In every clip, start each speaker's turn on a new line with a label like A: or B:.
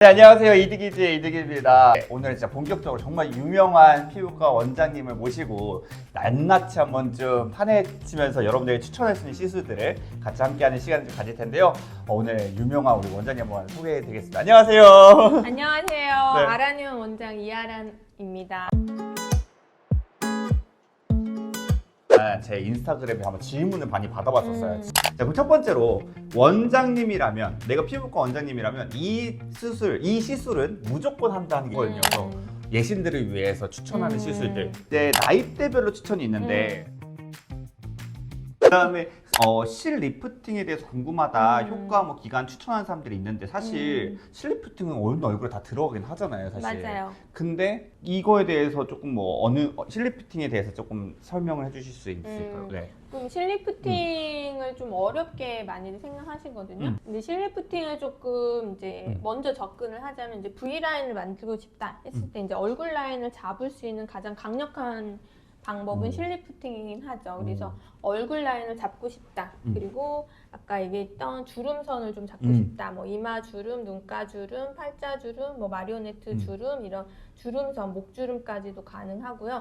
A: 네, 안녕하세요. 이득이즈의 이득입니다. 오늘 진짜 본격적으로 정말 유명한 피부과 원장님을 모시고 낱낱이 한번 좀 파헤치면서 여러분들에게 추천할 수 있는 시술들을 같이 함께하는 시간을 좀 가질 텐데요. 오늘 유명한 우리 원장님 한번 소개해 드리겠습니다. 안녕하세요.
B: 안녕하세요.
A: 네.
B: 아란유원 원장 이아란입니다.
A: 제 인스타그램에 한번 질문을 많이 받아봤었어요. 자, 그럼 첫 번째로 원장님이라면, 내가 피부과 원장님이라면 이 시술은 무조건 한다는 거거든요. 그래서 예신들을 위해서 추천하는 시술들. 이제 나이대별로 추천이 있는데 그다음에 실 리프팅에 대해서 궁금하다, 효과 뭐 기간 추천하는 사람들이 있는데 사실 실 리프팅은 어느 얼굴에 다 들어가긴 하잖아요, 사실.
B: 맞아요.
A: 근데 이거에 대해서 조금 실 리프팅에 대해서 조금 설명을 해주실 수 있을까요? 네.
B: 그럼 실리프팅을 좀 어렵게 많이들 생각하시거든요. 근데 실리프팅을 조금 이제 먼저 접근을 하자면 이제 V라인을 만들고 싶다 했을 때 이제 얼굴 라인을 잡을 수 있는 가장 강력한 방법은 실리프팅이긴 하죠. 그래서 얼굴 라인을 잡고 싶다. 그리고 아까 얘기했던 주름선을 좀 잡고 싶다. 뭐 이마 주름, 눈가 주름, 팔자 주름, 뭐 마리오네트 주름, 이런 주름선, 목주름까지도 가능하고요.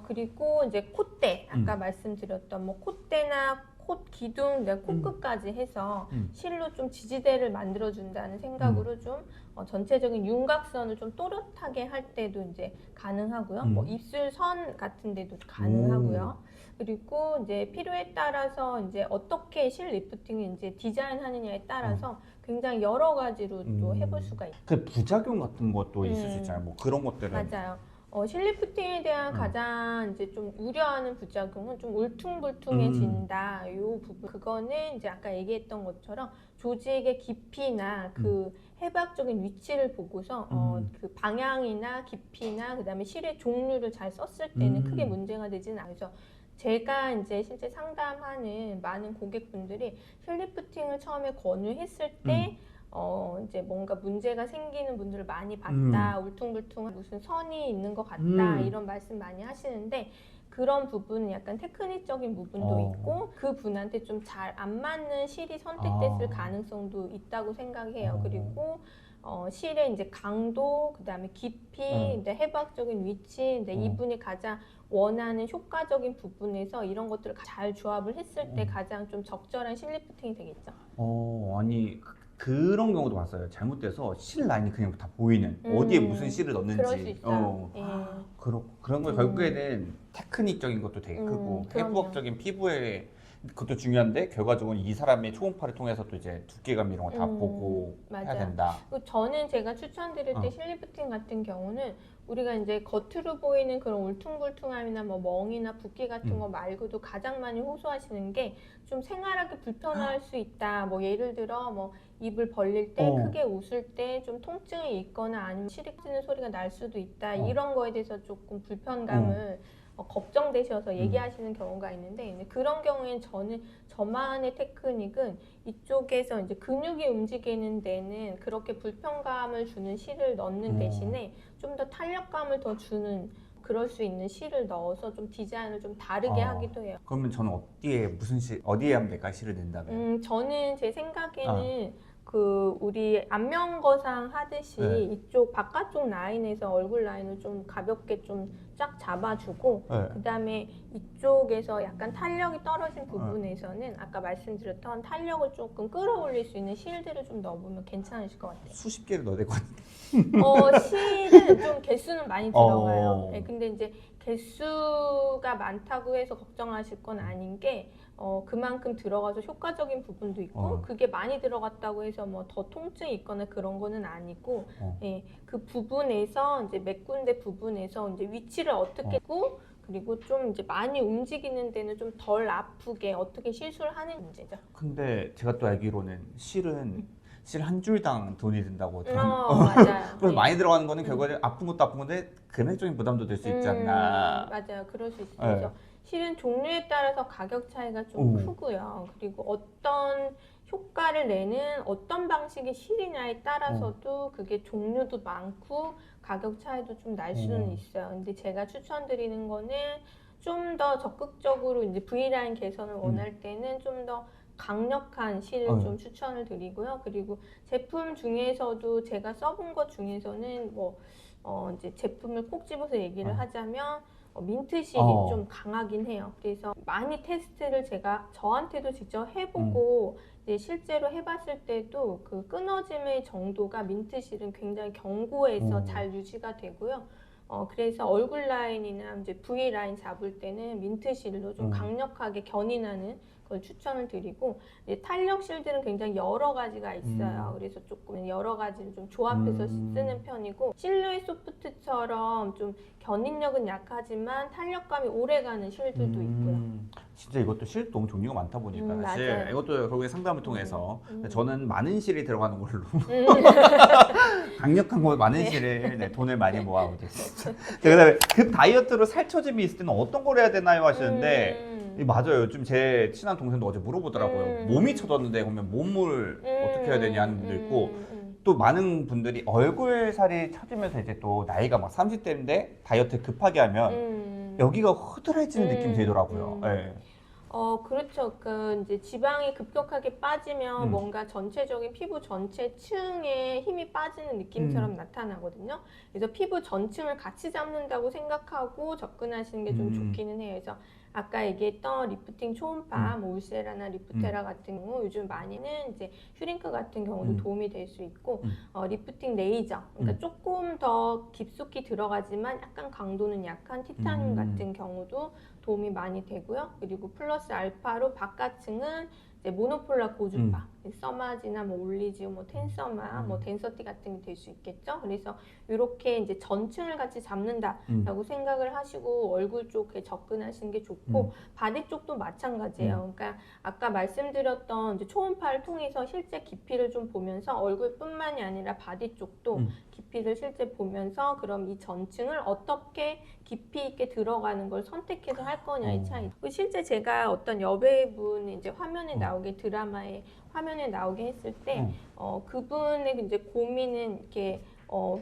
B: 그리고 이제 콧대, 아까 말씀드렸던 뭐 콧대나 콧 기둥, 코끝까지 해서 실로 좀 지지대를 만들어준다는 생각으로 좀 전체적인 윤곽선을 좀 또렷하게 할 때도 이제 가능하고요. 뭐 입술 선 같은 데도 가능하고요. 그리고 이제 필요에 따라서 이제 어떻게 실 리프팅을 이제 디자인하느냐에 따라서 굉장히 여러 가지로 또 해볼 수가 있어요.
A: 그 부작용 같은 것도 있을 수 있잖아요. 뭐 그런 것들은.
B: 맞아요. 실리프팅에 대한 가장 이제 좀 우려하는 부작용은 좀 울퉁불퉁해진다. 요 부분. 그거는 이제 아까 얘기했던 것처럼 조직의 깊이나 그 해박적인 위치를 보고서 그 방향이나 깊이나 그다음에 실의 종류를 잘 썼을 때는 크게 문제가 되지는 않아서 제가 이제 실제 상담하는 많은 고객분들이 실리프팅을 처음에 권유했을 때 이제 뭔가 문제가 생기는 분들을 많이 봤다. 울퉁불퉁한 무슨 선이 있는 것 같다. 이런 말씀 많이 하시는데 그런 부분은 약간 테크닉적인 부분도 있고 그 분한테 좀 잘 안 맞는 실이 선택됐을 가능성도 있다고 생각해요. 그리고 실의 이제 강도, 그다음에 깊이, 이제 해박적인 위치, 이제 이분이 가장 원하는 효과적인 부분에서 이런 것들을 잘 조합을 했을 때 가장 좀 적절한 실 리프팅이 되겠죠.
A: 아니 그런 경우도 봤어요. 잘못돼서 실 라인이 그냥 다 보이는, 어디에 무슨 실을 넣는지.
B: 그럴 수 있어요.
A: 그런 거 결국에는 테크닉적인 것도 되게 크고 해부학적인 피부에 그것도 중요한데 결과적으로 이 사람의 초음파를 통해서 또 이제 두께감 이런 거 다 보고
B: 맞아요.
A: 해야 된다.
B: 저는 제가 추천드릴 때 실리프팅 같은 경우는 우리가 이제 겉으로 보이는 그런 울퉁불퉁함이나 뭐 멍이나 붓기 같은 거 말고도 가장 많이 호소하시는 게 좀 생활하기 불편할 수 있다. 뭐 예를 들어 뭐 입을 벌릴 때 크게 웃을 때 좀 통증이 있거나 아니면 시리지는 소리가 날 수도 있다. 이런 거에 대해서 조금 불편감을 걱정되셔서 얘기하시는 경우가 있는데 그런 경우에는 저만의 테크닉은 이쪽에서 이제 근육이 움직이는 데는 그렇게 불편감을 주는 실을 넣는 대신에 좀 더 탄력감을 더 주는 그럴 수 있는 실을 넣어서 좀 디자인을 좀 다르게 하기도 해요.
A: 그러면 저는 어디에 하면 될까, 실을 낸다면?
B: 저는 제 생각에는 그 우리 안면거상 하듯이 이쪽 바깥쪽 라인에서 얼굴 라인을 좀 가볍게 좀 쫙 잡아주고 그 다음에 이쪽에서 약간 탄력이 떨어진 부분에서는 아까 말씀드렸던 탄력을 조금 끌어올릴 수 있는 실들을 좀 넣어보면 괜찮으실 것 같아요.
A: 수십 개를 넣어야 될 것 같은데.
B: 실은 좀 개수는 많이 들어가요. 네, 근데 이제 개수가 많다고 해서 걱정하실 건 아닌 게 그만큼 들어가서 효과적인 부분도 있고 그게 많이 들어갔다고 해서 뭐 더 통증이 있거나 그런 거는 아니고 예, 그 부분에서 이제 몇 군데 부분에서 이제 위치를 어떻게 하고 그리고 좀 이제 많이 움직이는 데는 좀 덜 아프게 어떻게 시술을 하는 문제죠.
A: 근데 제가 또 알기로는 실은 실 한 줄당 돈이 든다고
B: 맞아요.
A: 그래서 많이 들어가는 거는 결국에 아픈 것도 아픈 건데 금액적인 부담도 될 수 있지 않나.
B: 맞아요. 그럴 수 있어요. 실은 종류에 따라서 가격 차이가 좀 크고요. 그리고 어떤 효과를 내는 어떤 방식의 실이냐에 따라서도 그게 종류도 많고 가격 차이도 좀 날 수는 있어요. 근데 제가 추천드리는 거는 좀 더 적극적으로 이제 V라인 개선을 원할 때는 좀 더 강력한 실을 좀 추천을 드리고요. 그리고 제품 중에서도 제가 써본 것 중에서는 뭐 이제 제품을 꼭 집어서 얘기를 하자면 민트실이 좀 강하긴 해요. 그래서 많이 테스트를 제가 저한테도 직접 해보고 이제 실제로 해봤을 때도 그 끊어짐의 정도가 민트실은 굉장히 견고해서 잘 유지가 되고요. 그래서 얼굴 라인이나 이제 V 라인 잡을 때는 민트실로 좀 강력하게 견인하는 걸 추천을 드리고, 이제 탄력 실들은 굉장히 여러 가지가 있어요. 그래서 조금 여러 가지를 좀 조합해서 쓰는 편이고, 실루엣 소프트처럼 좀 견인력은 약하지만 탄력감이 오래가는 실들도 있고요.
A: 진짜 이것도 실 너무 종류가 많다 보니까 사실
B: 맞아요.
A: 이것도 결국에 상담을 통해서 저는 많은 실이 들어가는 걸로 강력한 거 많은 실에 돈을 많이 모아오고 있어요. 그다음에 급 다이어트로 살처짐이 있을 때는 어떤 걸 해야 되나요 하시는데 맞아요. 요즘 제 친한 동생도 어제 물어보더라고요. 몸이 처졌는데 그러면 몸을 어떻게 해야 되냐 하는 분도 있고, 또 많은 분들이 얼굴 살이 처지면서 이제 또 나이가 막 30대인데 다이어트 급하게 하면 여기가 흐드러지는 느낌이 들더라고요. 네.
B: 그렇죠. 그 이제 지방이 급격하게 빠지면 뭔가 전체적인 피부 전체 층에 힘이 빠지는 느낌처럼 나타나거든요. 그래서 피부 전층을 같이 잡는다고 생각하고 접근하시는 게 좀 좋기는 해요. 그래서 아까 얘기했던 리프팅 초음파, 뭐 울세라나 리프테라 같은 경우 요즘 많이는 이제 슈링크 같은 경우도 도움이 될 수 있고, 리프팅 레이저, 그러니까 조금 더 깊숙이 들어가지만 약간 강도는 약한 티타늄 같은 경우도 도움이 많이 되고요. 그리고 플러스 알파로 바깥층은 이제 모노폴라 고주파, 써마지나 뭐 올리지오, 뭐 텐서마, 뭐 덴서티 같은 게 될 수 있겠죠. 그래서 이렇게 이제 전층을 같이 잡는다라고 생각을 하시고 얼굴 쪽에 접근하시는 게 좋고, 바디 쪽도 마찬가지예요. 그러니까 아까 말씀드렸던 이제 초음파를 통해서 실제 깊이를 좀 보면서 얼굴뿐만이 아니라 바디 쪽도 깊이를 실제 보면서 그럼 이 전층을 어떻게 깊이 있게 들어가는 걸 선택해서 할 거냐의 차이. 실제 제가 어떤 여배우분 이제 화면에 나오게 드라마에 화면에 나오게 했을 때 그분의 이제 고민은 이렇게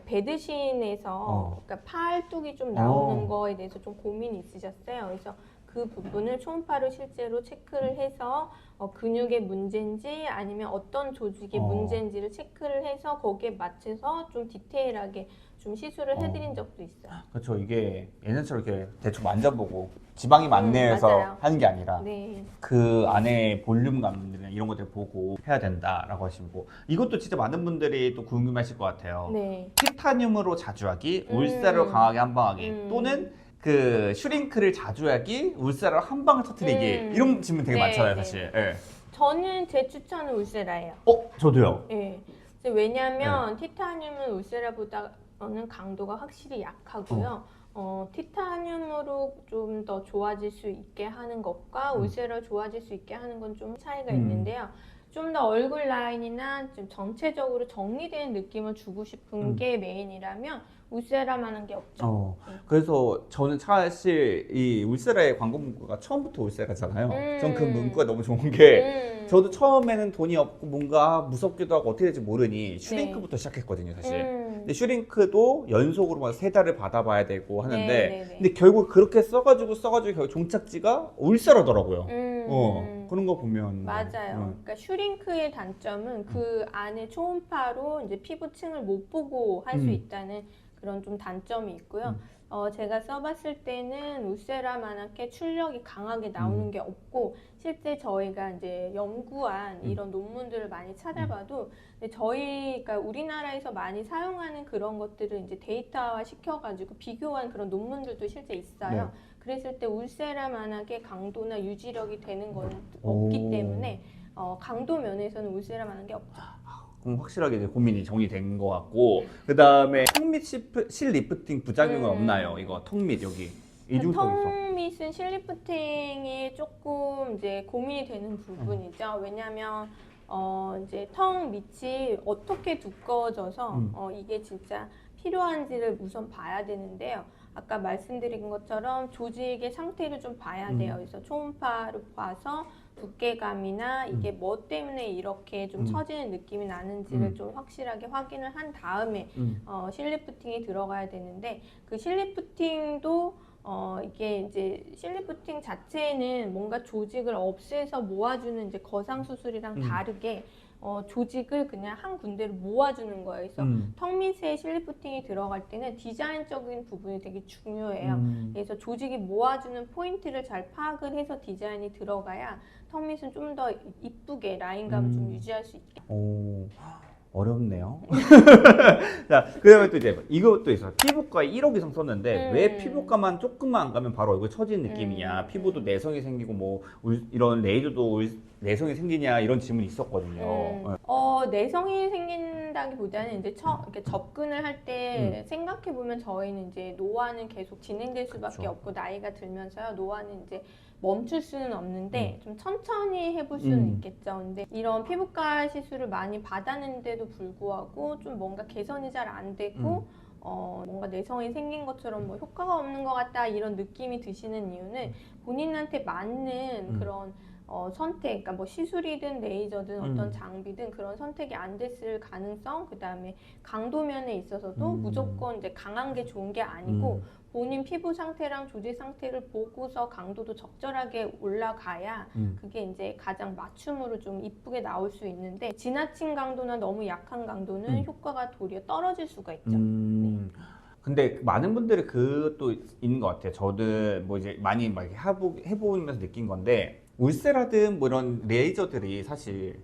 B: 배드신에서 그러니까 팔뚝이 좀 나오는 거에 대해서 좀 고민이 있으셨어요. 그래서 그 부분을 초음파로 실제로 체크를 해서 근육의 문제인지 아니면 어떤 조직의 문제인지를 체크를 해서 거기에 맞춰서 좀 디테일하게 좀 시술을 해드린 적도 있어요.
A: 그렇죠. 이게 예전처럼 이렇게 대충 만져보고 지방이 많네 해서
B: 맞아요.
A: 하는 게 아니라
B: 네.
A: 그 안에 볼륨감이나 이런 것들 보고 해야 된다라고 하시고, 이것도 진짜 많은 분들이 또 궁금하실 것 같아요.
B: 네.
A: 티타늄으로 자주 하기, 울세로 강하게 한 방 하기, 또는 그 슈링크를 자주 하기, 울세로 한 방을 터뜨리기, 이런 질문 되게
B: 네,
A: 많잖아요,
B: 네.
A: 사실. 예.
B: 저는 제 추천은 울세라예요.
A: 저도요.
B: 네. 왜냐하면 티타늄은 울세라보다는 강도가 확실히 약하고요. 티타늄으로 좀 더 좋아질 수 있게 하는 것과 울세라 좋아질 수 있게 하는 건 좀 차이가 있는데요. 좀 더 얼굴 라인이나 좀 전체적으로 정리된 느낌을 주고 싶은 게 메인이라면 울세라만한 게 없죠.
A: 그래서 저는 사실 이 울세라의 광고 문구가 처음부터 울세라잖아요. 전 그 문구가 너무 좋은 게, 저도 처음에는 돈이 없고 뭔가 무섭기도 하고 어떻게 될지 모르니 슈링크부터 시작했거든요, 사실. 근데 슈링크도 연속으로 막 3달을 받아봐야 되고 하는데, 근데 결국 그렇게 써가지고 결국 종착지가 울세라더라고요. 그런 거 보면
B: 맞아요. 그러니까 슈링크의 단점은 그 안에 초음파로 이제 피부층을 못 보고 할 수 있다는 그런 좀 단점이 있고요. 제가 써봤을 때는 울세라만하게 출력이 강하게 나오는 게 없고, 실제 저희가 이제 연구한 이런 논문들을 많이 찾아봐도 근데 저희가 우리나라에서 많이 사용하는 그런 것들을 이제 데이터화 시켜가지고 비교한 그런 논문들도 실제 있어요. 그랬을 때 울세라만하게 강도나 유지력이 되는 건 없기 때문에 강도 면에서는 울세라만한 게 없죠.
A: 그럼 확실하게 이제 고민이 정리된 것 같고, 그 다음에 턱밑 실 리프팅 부작용은 없나요? 이거 턱밑 여기 이중턱에서.
B: 턱밑은 실리프팅이 조금 이제 고민이 되는 부분이죠. 왜냐하면 이제 턱 밑이 어떻게 두꺼워져서 이게 진짜 필요한지를 우선 봐야 되는데요. 아까 말씀드린 것처럼 조직의 상태를 좀 봐야 돼요. 그래서 초음파로 봐서 두께감이나 이게 뭐 때문에 이렇게 좀 처지는 느낌이 나는지를 좀 확실하게 확인을 한 다음에 실리프팅이 들어가야 되는데, 그 실리프팅도 이게 이제 실리프팅 자체는 뭔가 조직을 없애서 모아주는 이제 거상 수술이랑 다르게 조직을 그냥 한 군데로 모아주는 거예요. 그래서 턱 밑에 실리프팅이 들어갈 때는 디자인적인 부분이 되게 중요해요. 그래서 조직이 모아주는 포인트를 잘 파악을 해서 디자인이 들어가야 턱 밑은 좀 더 이쁘게 라인감을 좀 유지할 수 있게.
A: 오, 어렵네요. 자, 그다음에 또 이제 이것도 있어. 피부과 1억 이상 썼는데 왜 피부과만 조금만 안 가면 바로 얼굴 처지는 느낌이냐? 피부도 내성이 생기고 뭐 이런 레이저도 내성이 생기냐 이런 질문이 있었거든요.
B: 내성이 생긴다기보다는 이제 이렇게 접근을 할 때 생각해 보면 저희는 이제 노화는 계속 진행될 수밖에
A: 그쵸.
B: 없고 나이가 들면서요 노화는 이제 멈출 수는 없는데 좀 천천히 해볼 수는 있겠죠. 근데 이런 피부과 시술을 많이 받았는데도 불구하고 좀 뭔가 개선이 잘 안 되고 뭔가 내성이 생긴 것처럼 뭐 효과가 없는 것 같다 이런 느낌이 드시는 이유는 본인한테 맞는 그런 선택, 그러니까 뭐 시술이든 레이저든 어떤 장비든 그런 선택이 안 됐을 가능성, 그 다음에 강도 면에 있어서도 무조건 이제 강한 게 좋은 게 아니고 본인 피부 상태랑 조직 상태를 보고서 강도도 적절하게 올라가야 그게 이제 가장 맞춤으로 좀 이쁘게 나올 수 있는데 지나친 강도나 너무 약한 강도는 효과가 도리어 떨어질 수가 있죠. 네.
A: 근데 많은 분들이 그것도 있는 것 같아요. 저도 뭐 이제 많이 막 해보면서 느낀 건데 울세라든 뭐 이런 레이저들이 사실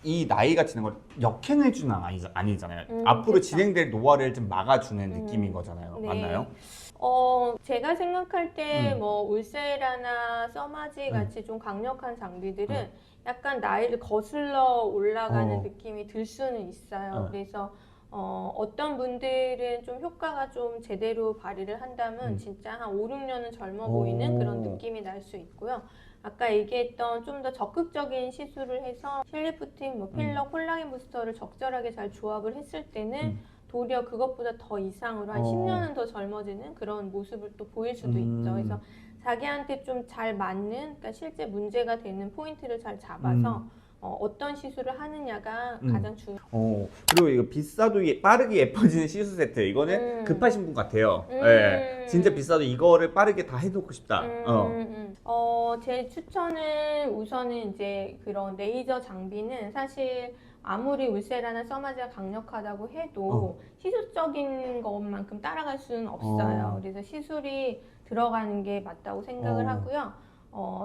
A: 이 나이가 지는 걸 역행해주는 아니잖아요. 앞으로
B: 그쵸.
A: 진행될 노화를 좀 막아주는 느낌인 거잖아요.
B: 네.
A: 맞나요?
B: 제가 생각할 때 뭐 울세라나 써마지 같이 좀 강력한 장비들은 약간 나이를 거슬러 올라가는 느낌이 들 수는 있어요. 그래서 어떤 분들은 좀 효과가 좀 제대로 발휘를 한다면 진짜 한 5, 6년은 젊어 보이는 그런 느낌이 날 수 있고요. 아까 얘기했던 좀 더 적극적인 시술을 해서 실리프팅, 뭐 필러, 콜라겐 부스터를 적절하게 잘 조합을 했을 때는 도리어 그것보다 더 이상으로 한 10년은 더 젊어지는 그런 모습을 또 보일 수도 있죠. 그래서 자기한테 좀 잘 맞는, 그러니까 실제 문제가 되는 포인트를 잘 잡아서 어떤 시술을 하느냐가 가장 중요해요.
A: 그리고 이거 비싸도 빠르게 예뻐지는 시술 세트 이거는 급하신 분 같아요. 예, 진짜 비싸도 이거를 빠르게 다 해놓고 싶다.
B: 제 추천은 우선은 이제 그런 레이저 장비는 사실 아무리 울세라나 써마지가 강력하다고 해도 시술적인 것만큼 따라갈 수는 없어요. 그래서 시술이 들어가는 게 맞다고 생각을 하고요.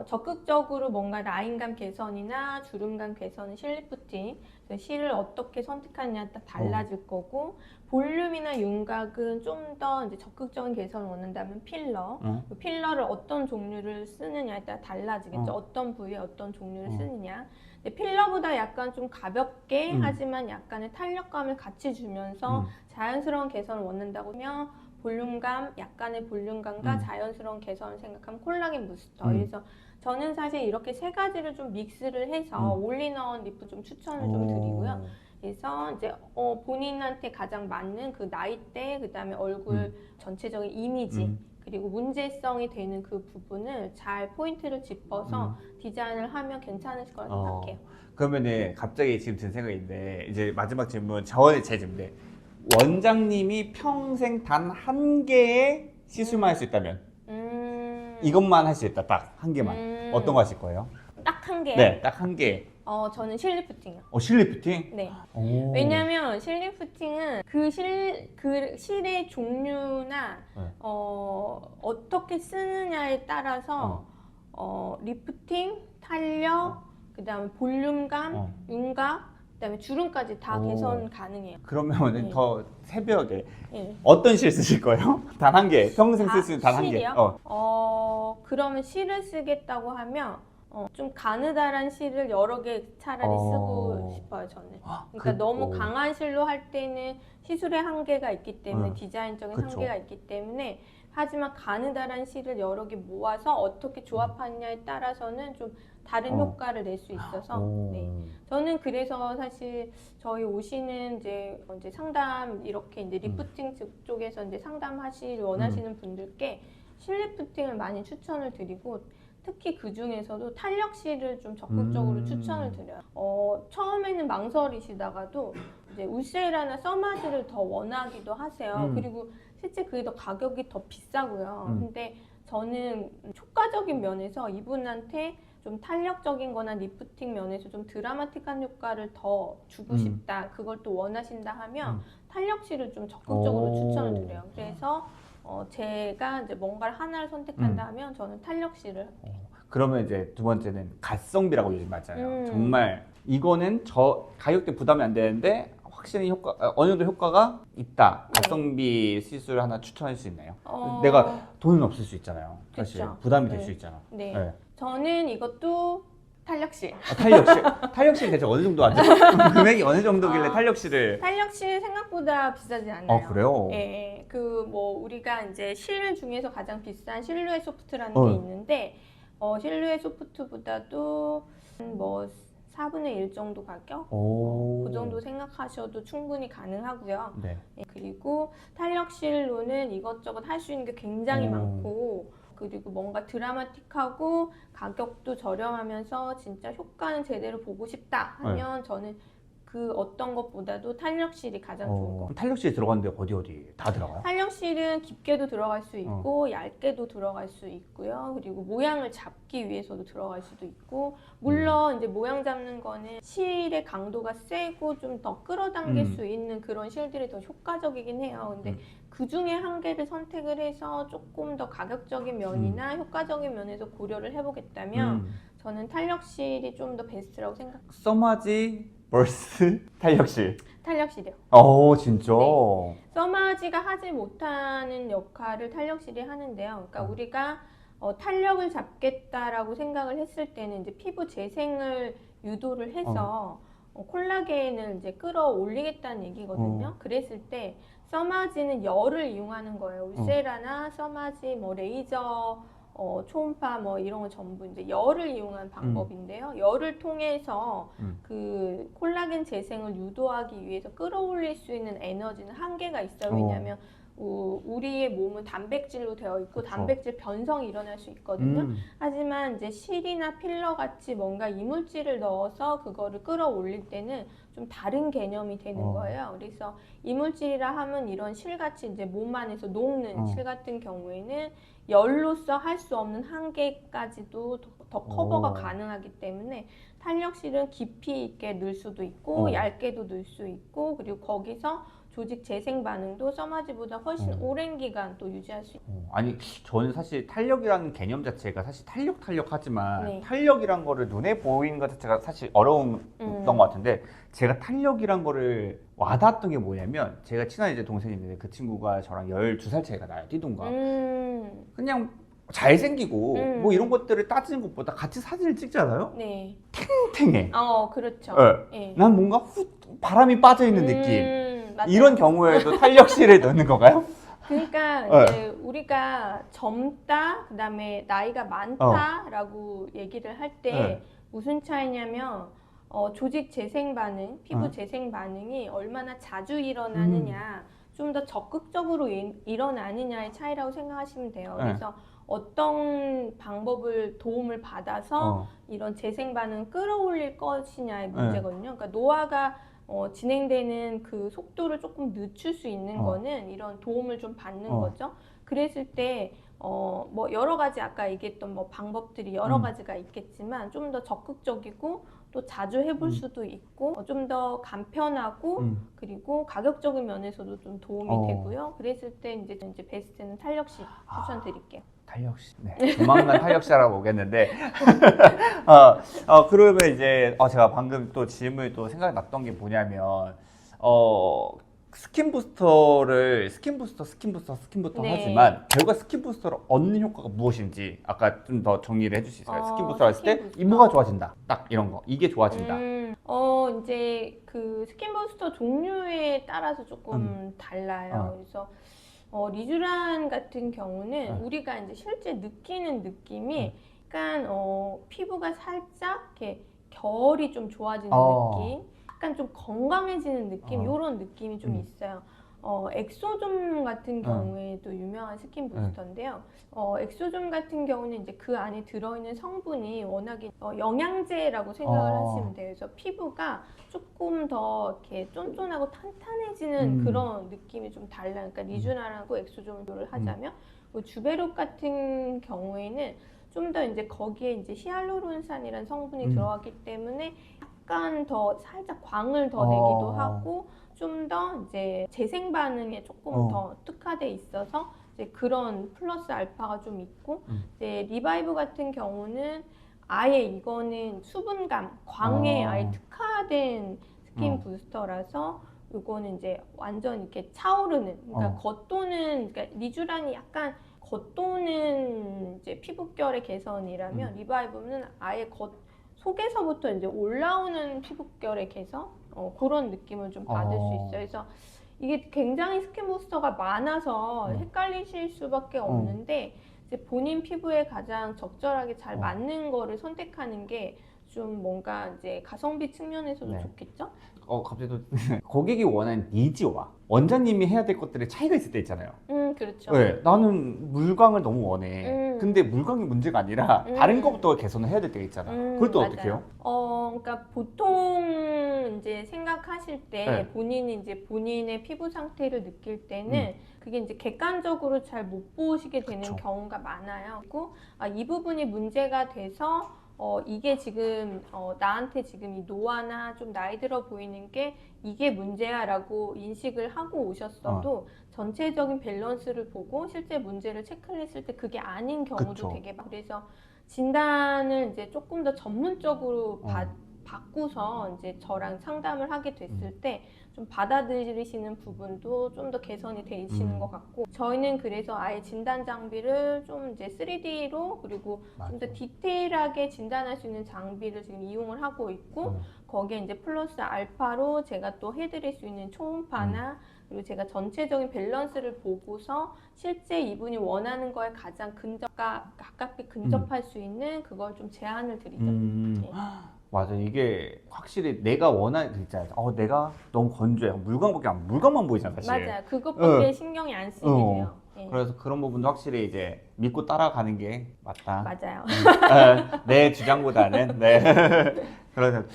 B: 적극적으로 뭔가 라인감 개선이나 주름감 개선은 실리프팅, 실을 어떻게 선택하느냐에 따라 달라질 거고 볼륨이나 윤곽은 좀 더 이제 적극적인 개선을 원한다면 필러, 필러를 어떤 종류를 쓰느냐에 따라 달라지겠죠. 어떤 부위에 어떤 종류를 쓰느냐. 근데 필러보다 약간 좀 가볍게 하지만 약간의 탄력감을 같이 주면서 자연스러운 개선을 원한다고 하면 볼륨감, 약간의 볼륨감과 자연스러운 개선을 생각하면 콜라겐 부스터. 그래서 저는 사실 이렇게 세 가지를 좀 믹스를 해서 올인원 리프 좀 추천을 좀 드리고요. 그래서 이제 본인한테 가장 맞는 그 나이대, 그 다음에 얼굴 전체적인 이미지, 그리고 문제성이 되는 그 부분을 잘 포인트를 짚어서 디자인을 하면 괜찮을 거라고 생각해요.
A: 그러면은 갑자기 지금 든 생각인데 이제 마지막 질문 제 질문인데 원장님이 평생 단 한 개의 시술만 할 수 있다면 이것만 할 수 있다 딱 한 개만 어떤 거 하실 거예요?
B: 딱 한 개.
A: 네, 딱 한 개.
B: 저는 실리프팅이요.
A: 실리프팅?
B: 네.
A: 오.
B: 왜냐면 실리프팅은 그 실의 종류나 어떻게 쓰느냐에 따라서 리프팅, 탄력, 그다음에 볼륨감, 윤곽, 그다음에 주름까지 다 개선 가능해요.
A: 그러면 더 새벽에
B: 네.
A: 어떤 실 쓰실 거예요? 단 한 개. 평생 쓸 수 있는 단 한 개.
B: 실이요? 그러면 실을 쓰겠다고 하면 좀 가느다란 실을 여러 개 차라리 쓰고 싶어요, 저는. 그러니까 너무 강한 실로 할 때는 시술의 한계가 있기 때문에 디자인적인
A: 그쵸.
B: 한계가 있기 때문에 하지만 가느다란 실을 여러 개 모아서 어떻게 조합하느냐에 따라서는 좀 다른 효과를 낼 수 있어서 네. 저는 그래서 사실 저희 오시는 이제 상담 이렇게 이제 리프팅 쪽에서 이제 상담하시길 원하시는 분들께 실리프팅을 많이 추천을 드리고 특히 그 중에서도 탄력실을 좀 적극적으로 추천을 드려요. 처음에는 망설이시다가도 이제 울세라나 써마지를 더 원하기도 하세요. 그리고 실제 그게 더 가격이 더 비싸고요. 근데 저는 효과적인 면에서 이분한테 좀 탄력적인 거나 리프팅 면에서 좀 드라마틱한 효과를 더 주고 싶다. 그걸 또 원하신다 하면 탄력실을 좀 적극적으로 추천을 드려요. 그래서 제가 이제 뭔가를 하나를 선택한다 하면 저는 탄력실을
A: 그러면 이제 두 번째는 가성비라고 요즘 맞잖아요. 정말 이거는 저 가격대 부담이 안 되는데 확실히 어느 정도 효과가 있다. 가성비 시술 하나 추천할 수 있나요? 내가 돈은 없을 수 있잖아요. 사실
B: 그쵸.
A: 부담이 될
B: 네.
A: 수 있잖아.
B: 네.
A: 네.
B: 저는 이것도 탄력실.
A: 탄력실 대체 어느 정도 하죠? 금액이 어느 정도길래 탄력실을?
B: 탄력실 생각보다 비싸지 않아요.
A: 그래요?
B: 예, 그 뭐 우리가 이제 실 중에서 가장 비싼 실루엣 소프트라는 게 있는데 실루엣 소프트보다도 뭐 4분의 1 정도 가격? 그 정도 생각하셔도 충분히 가능하고요.
A: 네.
B: 예, 그리고 탄력실로는 이것저것 할 수 있는 게 굉장히 많고 그리고 뭔가 드라마틱하고 가격도 저렴하면서 진짜 효과는 제대로 보고 싶다 하면 저는 그 어떤 것보다도 탄력실이 가장 좋은 거.
A: 그럼 탄력실에 들어가는데 어디 다 들어가요?
B: 탄력실은 깊게도 들어갈 수 있고 얇게도 들어갈 수 있고요. 그리고 모양을 잡기 위해서도 들어갈 수도 있고 물론 이제 모양 잡는 거는 실의 강도가 세고 좀 더 끌어당길 수 있는 그런 실들이 더 효과적이긴 해요. 근데 그 중에 한 개를 선택을 해서 조금 더 가격적인 면이나 효과적인 면에서 고려를 해보겠다면 저는 탄력실이 좀 더 베스트라고 생각해요.
A: 써마지 vs 탄력실.
B: 탄력실이요.
A: 진짜?
B: 네. 써마지가 하지 못하는 역할을 탄력실이 하는데요. 그러니까 우리가 탄력을 잡겠다라고 생각을 했을 때는 이제 피부 재생을 유도를 해서 콜라겐을 이제 끌어올리겠다는 얘기거든요. 그랬을 때 써마지는 열을 이용하는 거예요. 울세라나 써마지, 뭐 레이저, 초음파 뭐 이런 거 전부 이제 열을 이용한 방법인데요. 열을 통해서 그 콜라겐 재생을 유도하기 위해서 끌어올릴 수 있는 에너지는 한계가 있어요. 왜냐하면 우리의 몸은 단백질로 되어 있고
A: 그쵸.
B: 단백질 변성이 일어날 수 있거든요. 하지만 이제 실이나 필러 같이 뭔가 이물질을 넣어서 그거를 끌어올릴 때는 좀 다른 개념이 되는 거예요. 그래서 이물질이라 하면 이런 실같이 이제 몸 안에서 녹는 실 같은 경우에는 열로서 할 수 없는 한계까지도 더 커버가 가능하기 때문에 탄력실은 깊이 있게 넣을 수도 있고 얇게도 넣을 수 있고 그리고 거기서 조직 재생 반응도 써마지보다 훨씬 오랜 기간 또 유지할 수 있고.
A: 아니 저는 사실 탄력이라는 개념 자체가 사실 탄력하지만
B: 네.
A: 탄력이란 거를 눈에 보이는 것 자체가 사실 어려웠던 것 같은데 제가 탄력이란 거를 와닿았던 게 뭐냐면 제가 친한 이제 동생이 있는데 그 친구가 저랑 12살 차이가 나요. 띠동가. 그냥 잘생기고 뭐 이런 것들을 따지는 것보다 같이 사진을 찍잖아요.
B: 네.
A: 탱탱해.
B: 그렇죠.
A: 네. 난 뭔가 바람이 빠져있는 느낌.
B: 맞아요.
A: 이런 경우에도 탄력실을 넣는 건가요?
B: 그러니까 이제 우리가 젊다, 그다음에 나이가 많다라고 얘기를 할 때 무슨 차이냐면 조직 재생 반응, 피부 재생 반응이 얼마나 자주 일어나느냐, 좀 더 적극적으로 일어나느냐의 차이라고 생각하시면 돼요. 그래서 어떤 방법을 도움을 받아서 이런 재생 반응을 끌어올릴 것이냐의 문제거든요. 그러니까 노화가 진행되는 그 속도를 조금 늦출 수 있는 거는 이런 도움을 좀 받는 거죠. 그랬을 때 뭐 여러 가지 아까 얘기했던 뭐 방법들이 여러 가지가 있겠지만 좀 더 적극적이고 또 자주 해볼 수도 있고 좀 더 간편하고 그리고 가격적인 면에서도 좀 도움이 되고요. 그랬을 때 이제 베스트는 탄력실 추천드릴게요.
A: 탄력실. 네. 조만간 탄력실 하러 오겠는데. 그러면 이제 제가 방금 또 질문이 또 생각났던 게 뭐냐면 스킨 부스터
B: 네.
A: 하지만 결과 스킨 부스터를 얻는 효과가 무엇인지 아까 좀 더 정리를 해줄 수 있어요. 스킨 부스터 했을 때
B: 스킨 부스터.
A: 이모가 좋아진다. 딱 이런 거. 이게 좋아진다.
B: 이제 그 스킨 부스터 종류에 따라서 조금 달라요. 그래서 리쥬란 같은 경우는 우리가 이제 실제 느끼는 느낌이 약간 피부가 살짝 이렇게 결이 좀 좋아지는 느낌, 약간 좀 건강해지는 느낌, 이런 느낌이 좀 있어요. 엑소좀 같은 경우에도 유명한 스킨 부스터인데요. 엑소좀 같은 경우는 이제 그 안에 들어있는 성분이 워낙에 영양제라고 생각을 하시면 돼요. 그래서 피부가 조금 더 이렇게 쫀쫀하고 탄탄해지는 그런 느낌이 좀 달라요. 그러니까 리쥬나라고 엑소좀을 하자면 주베롭 같은 경우에는 좀 더 이제 거기에 이제 히알루론산이라는 성분이 들어가기 때문에 약간 더 살짝 광을 더 내기도 하고 좀 더 이제 재생 반응에 조금 더 특화돼 있어서 이제 그런 플러스 알파가 좀 있고 이제 리바이브 같은 경우는 아예 이거는 수분감, 광에 아예 특화된 스킨 부스터라서 이거는 이제 완전 이렇게 차오르는 그러니까 겉도는 그러니까 리쥬란이 약간 겉도는 이제 피부결의 개선이라면 리바이브는 아예 속에서부터 이제 올라오는 피부결의 개선 그런 느낌을 좀 받을 수 있어요. 그래서 이게 굉장히 스킨 부스터가 많아서 헷갈리실 수밖에 없는데 이제 본인 피부에 가장 적절하게 잘 맞는 거를 선택하는 게 좀 뭔가 이제 가성비 측면에서도 좋겠죠?
A: 갑자기 또 고객이 원하는 니즈와 원장님이 해야 될 것들의 차이가 있을 때 있잖아요.
B: 그렇죠.
A: 네, 나는 물광을 너무 원해. 근데 물광이 문제가 아니라 다른 것부터 개선을 해야 될 때가 있잖아. 그럴 때 어떻게 해요?
B: 그러니까 보통 이제 생각하실 때 본인이 이제 본인의 피부 상태를 느낄 때는 그게 이제 객관적으로 잘 못 보시게 되는 경우가 많아요. 그리고 이 부분이 문제가 돼서 이게 지금 나한테 지금 이 노화나 좀 나이 들어 보이는 게 이게 문제야 라고 인식을 하고 오셨어도 전체적인 밸런스를 보고 실제 문제를 체크했을 때 그게 아닌 경우도 되게 많아요. 그래서 진단을 이제 조금 더 전문적으로 받고서 이제 저랑 상담을 하게 됐을 때 좀 받아들이시는 부분도 좀 더 개선이 되시는 것 같고 저희는 그래서 아예 진단 장비를 좀 이제 3D로 그리고 좀 더 디테일하게 진단할 수 있는 장비를 지금 이용을 하고 있고 거기에 이제 플러스 알파로 제가 또 해드릴 수 있는 초음파나 그리고 제가 전체적인 밸런스를 보고서 실제 이분이 원하는 거에 가장 가깝게 근접할 수 있는 그걸 좀 제안을 드리죠. 네.
A: 맞아, 이게 확실히 내가 원하는 그 있잖아요. 내가 너무 건조해. 물광밖에 물광만 보이잖아, 사실.
B: 맞아요. 그것밖에 신경이 안 쓰게 돼요. 네.
A: 그래서 그런 부분도 확실히 이제 믿고 따라가는 게 맞다.
B: 맞아요.
A: 내 주장보다는. 네. 그래서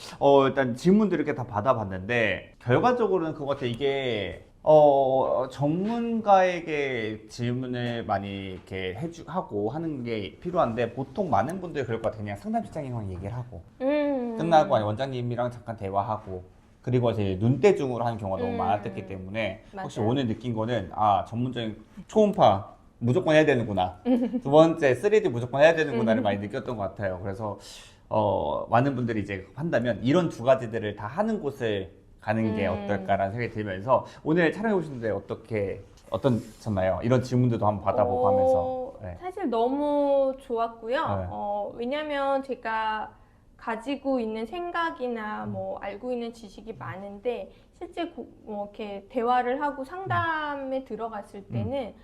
A: 일단 질문들 이렇게 다 받아봤는데 결과적으로는 그것 같아. 이게 전문가에게 질문을 많이 이렇게 하고 하는 게 필요한데 보통 많은 분들이 그럴 것 같아요. 그냥 상담실장님이랑 얘기를 하고 끝나고 원장님이랑 잠깐 대화하고 그리고 이제 눈대중으로 하는 경우가 너무 많았기 때문에 혹시
B: 맞아요.
A: 오늘 느낀 거는 전문적인 초음파 무조건 해야 되는구나. 두 번째 3D 무조건 해야 되는구나를 많이 느꼈던 것 같아요. 그래서 많은 분들이 이제 한다면 이런 두 가지들을 다 하는 곳을 가는 게 어떨까라는 생각이 들면서 오늘 촬영해 보시는데 어떠셨나요? 이런 질문들도 한번 받아보고 하면서. 네.
B: 사실 너무 좋았고요. 왜냐면 제가 가지고 있는 생각이나 뭐 알고 있는 지식이 많은데 실제 이렇게 대화를 하고 상담에 들어갔을 때는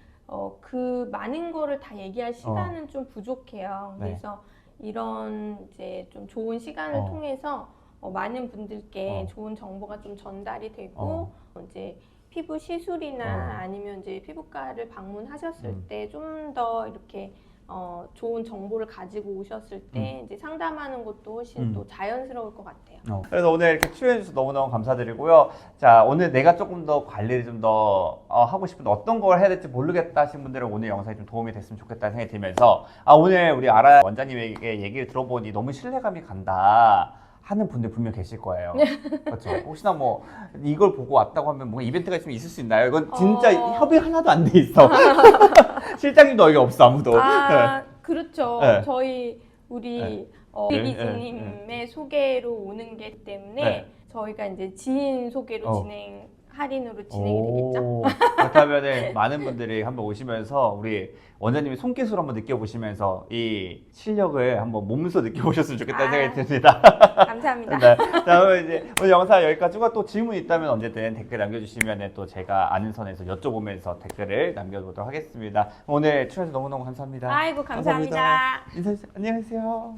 B: 그 많은 거를 다 얘기할 시간은 좀 부족해요. 그래서 이런 이제 좀 좋은 시간을 통해서 많은 분들께 좋은 정보가 좀 전달이 되고 이제 피부 시술이나 아니면 이제 피부과를 방문하셨을 때 좀 더 이렇게 좋은 정보를 가지고 오셨을 때 이제 상담하는 것도 훨씬 또 자연스러울 것 같아요.
A: 그래서 오늘 이렇게 출연해주셔서 너무너무 감사드리고요. 자, 오늘 내가 조금 더 관리를 좀 더 하고 싶은데 어떤 걸 해야 될지 모르겠다 하신 분들은 오늘 영상이 좀 도움이 됐으면 좋겠다는 생각이 들면서 오늘 우리 아라 원장님에게 얘기를 들어보니 너무 신뢰감이 간다 하는 분들 분명 계실 거예요. 그렇죠. 혹시나 뭐 이걸 보고 왔다고 하면 뭔가 이벤트가 있으면 있을 수 있나요? 이건 진짜 협의 하나도 안 돼 있어. 실장님도 여기 없어 아무도.
B: 그렇죠.
A: 네.
B: 저희 우리 기지님의 소개로 오는 게 때문에 저희가 이제 지인 소개로 할인으로 진행이 되겠죠?
A: 그렇다면 많은 분들이 한번 오시면서 우리 원장님의 손기술 한번 느껴보시면서 이 실력을 한번 몸소 느껴보셨으면 좋겠다는 생각이 듭니다.
B: 감사합니다.
A: 네. 자, 그럼 이제 오늘 영상 여기까지. 추가 또 질문이 있다면 언제든 댓글 남겨주시면 또 제가 아는 선에서 여쭤보면서 댓글을 남겨보도록 하겠습니다. 오늘 출연해서 너무너무 감사합니다.
B: 아이고 감사합니다.
A: 인사해주세요. 안녕히 계세요.